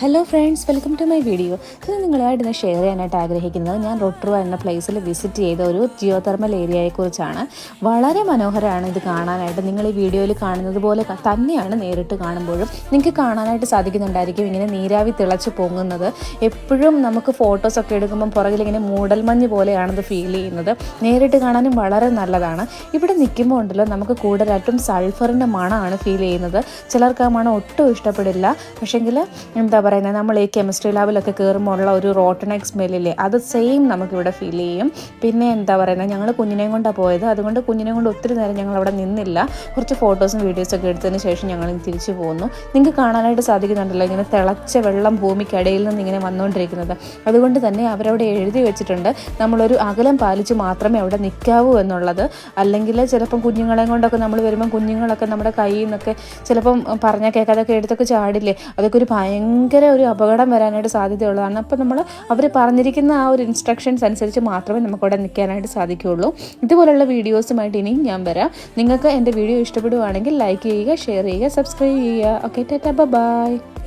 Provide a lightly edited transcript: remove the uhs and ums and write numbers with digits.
Hello friends, welcome to my video. ഇത് നിങ്ങളുമായിട്ട് ഇന്ന് ഷെയർ ചെയ്യാനായിട്ട് ആഗ്രഹിക്കുന്നത് ഞാൻ റൊട്രുവ എന്ന പ്ലേസിൽ വിസിറ്റ് ചെയ്ത ഒരു ജിയോ തെർമൽ ഏരിയയെക്കുറിച്ചാണ്. വളരെ മനോഹരമാണ് ഇത് കാണാനായിട്ട്. നിങ്ങൾ ഈ വീഡിയോയിൽ കാണുന്നത് പോലെ തന്നെയാണ് നേരിട്ട് കാണുമ്പോഴും നിങ്ങൾക്ക് കാണാനായിട്ട് സാധിക്കുന്നുണ്ടായിരിക്കും. ഇങ്ങനെ നീരാവി തിളച്ച് പൊങ്ങുന്നത് എപ്പോഴും നമുക്ക് ഫോട്ടോസൊക്കെ എടുക്കുമ്പം പുറകിലിങ്ങനെ മൂടൽമഞ്ഞ് പോലെയാണത് ഫീൽ ചെയ്യുന്നത്. നേരിട്ട് കാണാനും വളരെ നല്ലതാണ്. ഇവിടെ നിൽക്കുമ്പോൾ ഉണ്ടല്ലോ നമുക്ക് കൂടുതലായിട്ടും സൾഫറിൻ്റെ മണമാണ് ഫീൽ ചെയ്യുന്നത്. ചിലർക്ക് ആ മണം ഒട്ടും ഇഷ്ടപ്പെടില്ല. പക്ഷേങ്കിൽ എന്താ പറയുന്നത്, നമ്മൾ ഈ കെമിസ്ട്രി ലാബിലൊക്കെ കയറുമ്പോൾ ഉള്ള ഒരു റോട്ടനെക് സ്മെല്ലില്ലേ, അത് സെയിം നമുക്കിവിടെ ഫീൽ ചെയ്യും. പിന്നെ എന്താ പറയുന്നത്, ഞങ്ങൾ കുഞ്ഞിനെയും കൊണ്ടാണ് പോയത്. അതുകൊണ്ട് കുഞ്ഞിനെയും കൊണ്ട് ഒത്തിരി നേരം ഞങ്ങൾ അവിടെ നിന്നില്ല. കുറച്ച് ഫോട്ടോസും വീഡിയോസൊക്കെ എടുത്തതിന് ശേഷം ഞങ്ങൾ തിരിച്ചു പോകുന്നു. നിങ്ങൾക്ക് കാണാനായിട്ട് സാധിക്കുന്നുണ്ടല്ലോ ഇങ്ങനെ തിളച്ച വെള്ളം ഭൂമിക്കടിയിൽ നിന്ന് ഇങ്ങനെ വന്നുകൊണ്ടിരിക്കുന്നത്. അതുകൊണ്ട് തന്നെ അവരവിടെ എഴുതി വെച്ചിട്ടുണ്ട് നമ്മളൊരു അകലം പാലിച്ച് മാത്രമേ അവിടെ നിൽക്കാവൂ എന്നുള്ളത്. അല്ലെങ്കിൽ ചിലപ്പം കുഞ്ഞുങ്ങളെയും കൊണ്ടൊക്കെ നമ്മൾ വരുമ്പം കുഞ്ഞുങ്ങളൊക്കെ നമ്മുടെ കയ്യിൽ നിന്നൊക്കെ ചിലപ്പം പറഞ്ഞാൽ കേൾക്കാതൊക്കെ എടുത്തൊക്കെ ചാടില്ലേ, അതൊക്കെ ഒരു ഭയങ്കര ഒരു അപകടം വരാനായിട്ട് സാധ്യതയുള്ളതാണ്. അപ്പോൾ നമ്മൾ അവർ പറഞ്ഞിരിക്കുന്ന ആ ഒരു ഇൻസ്ട്രക്ഷൻസ് അനുസരിച്ച് മാത്രമേ നമുക്കവിടെ നിൽക്കാനായിട്ട് സാധിക്കുകയുള്ളൂ. ഇതുപോലുള്ള വീഡിയോസുമായിട്ട് ഇനിയും ഞാൻ വരാം. നിങ്ങൾക്ക് എൻ്റെ വീഡിയോ ഇഷ്ടപ്പെടുകയാണെങ്കിൽ ലൈക്ക് ചെയ്യുക, ഷെയർ ചെയ്യുക, സബ്സ്ക്രൈബ് ചെയ്യുക. Okay, tata, by.